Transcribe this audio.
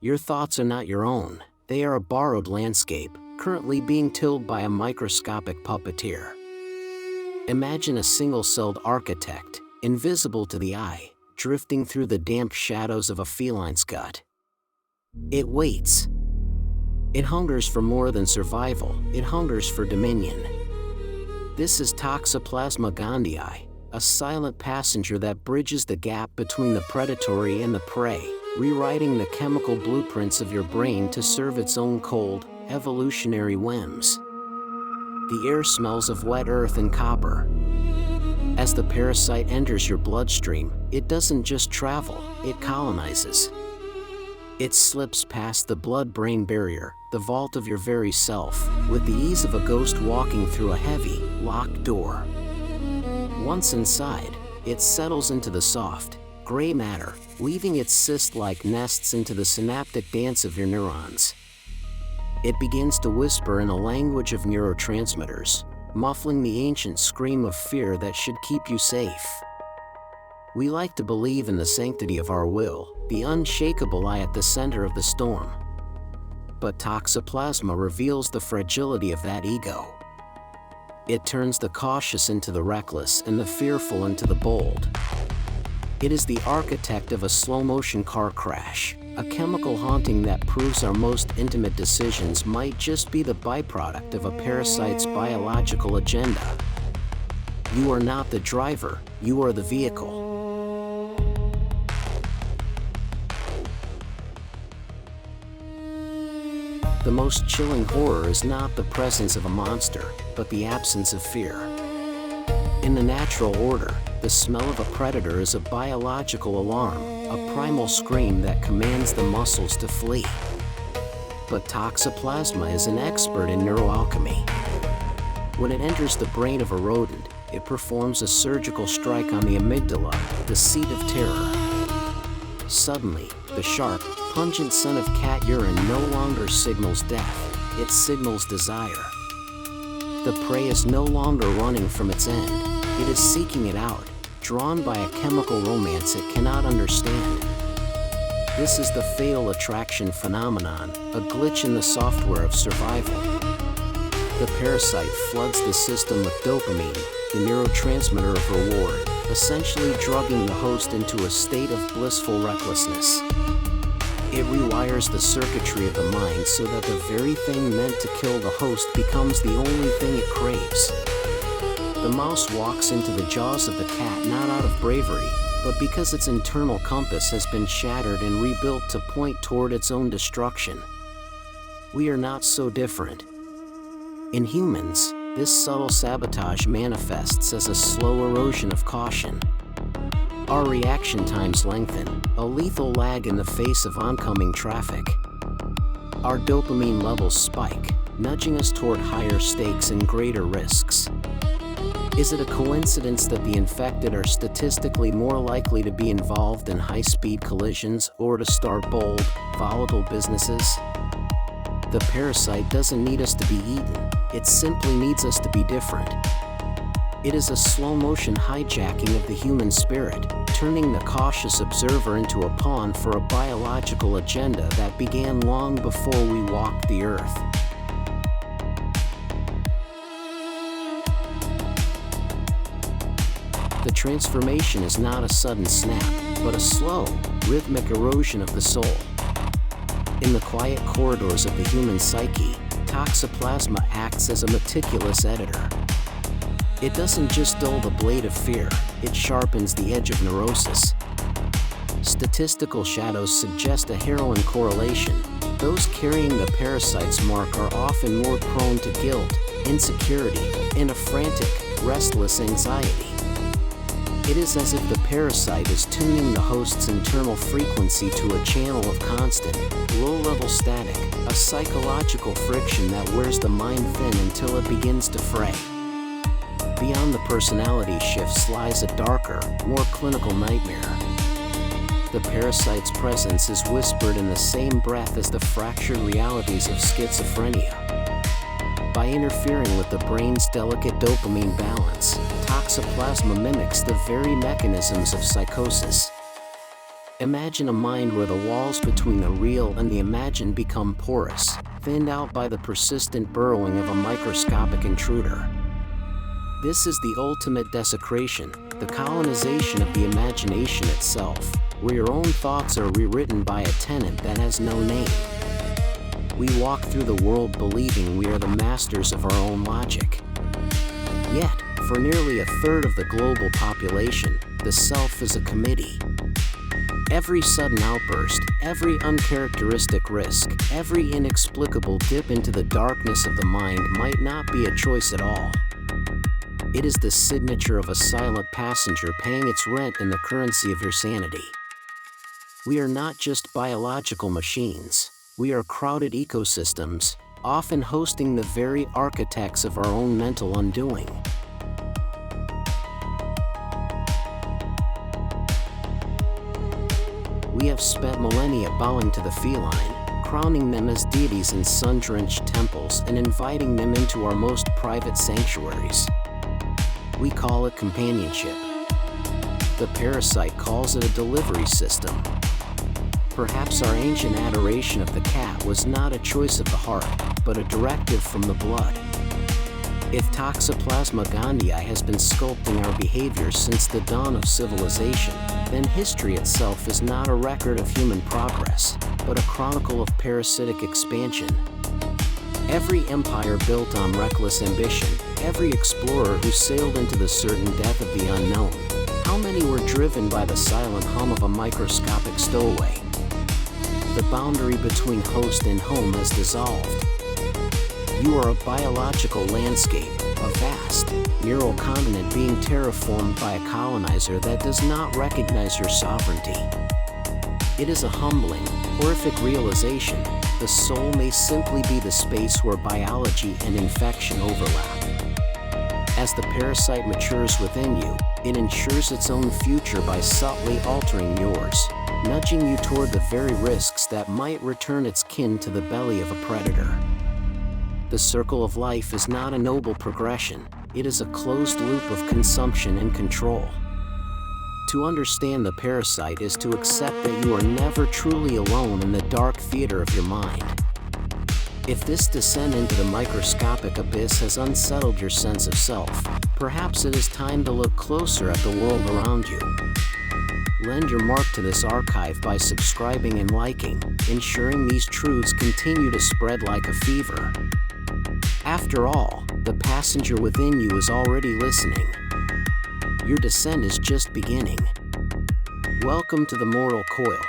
Your thoughts are not your own. They are a borrowed landscape, currently being tilled by a microscopic puppeteer. Imagine a single-celled architect, invisible to the eye, drifting through the damp shadows of a feline's gut. It waits. It hungers for more than survival, it hungers for dominion. This is Toxoplasma gondii, a silent passenger that bridges the gap between the predatory and the prey, rewriting the chemical blueprints of your brain to serve its own cold, evolutionary whims. The air smells of wet earth and copper. As the parasite enters your bloodstream, it doesn't just travel, it colonizes. It slips past the blood-brain barrier, the vault of your very self, with the ease of a ghost walking through a heavy, locked door. Once inside, it settles into the soft, gray matter, weaving its cyst-like nests into the synaptic dance of your neurons. It begins to whisper in a language of neurotransmitters, muffling the ancient scream of fear that should keep you safe. We like to believe in the sanctity of our will, the unshakable eye at the center of the storm. But Toxoplasma reveals the fragility of that ego. It turns the cautious into the reckless and the fearful into the bold. It is the architect of a slow-motion car crash, a chemical haunting that proves our most intimate decisions might just be the byproduct of a parasite's biological agenda. You are not the driver, you are the vehicle. The most chilling horror is not the presence of a monster, but the absence of fear. In the natural order, the smell of a predator is a biological alarm, a primal scream that commands the muscles to flee. But Toxoplasma is an expert in neuroalchemy. When it enters the brain of a rodent, it performs a surgical strike on the amygdala, the seat of terror. Suddenly, the sharp, pungent scent of cat urine no longer signals death, it signals desire. The prey is no longer running from its end, it is seeking it out, drawn by a chemical romance it cannot understand. This is the fatal attraction phenomenon, a glitch in the software of survival. The parasite floods the system with dopamine, the neurotransmitter of reward, essentially drugging the host into a state of blissful recklessness. It rewires the circuitry of the mind so that the very thing meant to kill the host becomes the only thing it craves. The mouse walks into the jaws of the cat not out of bravery, but because its internal compass has been shattered and rebuilt to point toward its own destruction. We are not so different. In humans, this subtle sabotage manifests as a slow erosion of caution. Our reaction times lengthen, a lethal lag in the face of oncoming traffic. Our dopamine levels spike, nudging us toward higher stakes and greater risks. Is it a coincidence that the infected are statistically more likely to be involved in high-speed collisions or to start bold, volatile businesses? The parasite doesn't need us to be eaten, it simply needs us to be different. It is a slow-motion hijacking of the human spirit, turning the cautious observer into a pawn for a biological agenda that began long before we walked the earth. The transformation is not a sudden snap, but a slow, rhythmic erosion of the soul. In the quiet corridors of the human psyche, Toxoplasma acts as a meticulous editor. It doesn't just dull the blade of fear, it sharpens the edge of neurosis. Statistical shadows suggest a harrowing correlation. Those carrying the parasite's mark are often more prone to guilt, insecurity, and a frantic, restless anxiety. It is as if the parasite is tuning the host's internal frequency to a channel of constant, low-level static, a psychological friction that wears the mind thin until it begins to fray. Beyond the personality shifts lies a darker, more clinical nightmare. The parasite's presence is whispered in the same breath as the fractured realities of schizophrenia. By interfering with the brain's delicate dopamine balance, Toxoplasma mimics the very mechanisms of psychosis. Imagine a mind where the walls between the real and the imagined become porous, thinned out by the persistent burrowing of a microscopic intruder. This is the ultimate desecration, the colonization of the imagination itself, where your own thoughts are rewritten by a tenant that has no name. We walk through the world believing we are the masters of our own logic. Yet, for nearly a third of the global population, the self is a committee. Every sudden outburst, every uncharacteristic risk, every inexplicable dip into the darkness of the mind might not be a choice at all. It is the signature of a silent passenger paying its rent in the currency of your sanity. We are not just biological machines. We are crowded ecosystems, often hosting the very architects of our own mental undoing. We have spent millennia bowing to the feline, crowning them as deities in sun-drenched temples and inviting them into our most private sanctuaries. We call it companionship. The parasite calls it a delivery system. Perhaps our ancient adoration of the cat was not a choice of the heart, but a directive from the blood. If Toxoplasma gondii has been sculpting our behaviors since the dawn of civilization, then history itself is not a record of human progress, but a chronicle of parasitic expansion. Every empire built on reckless ambition, every explorer who sailed into the certain death of the unknown, how many were driven by the silent hum of a microscopic stowaway? The boundary between host and home has dissolved. You are a biological landscape, a vast, neural continent being terraformed by a colonizer that does not recognize your sovereignty. It is a humbling, horrific realization. The soul may simply be the space where biology and infection overlap. As the parasite matures within you, it ensures its own future by subtly altering yours, nudging you toward the very risks that might return its kin to the belly of a predator. The circle of life is not a noble progression, it is a closed loop of consumption and control. To understand the parasite is to accept that you are never truly alone in the dark theater of your mind. If this descent into the microscopic abyss has unsettled your sense of self, perhaps it is time to look closer at the world around you. Lend your mark to this archive by subscribing and liking, ensuring these truths continue to spread like a fever. After all, the passenger within you is already listening. Your descent is just beginning. Welcome to the Mortal Coil.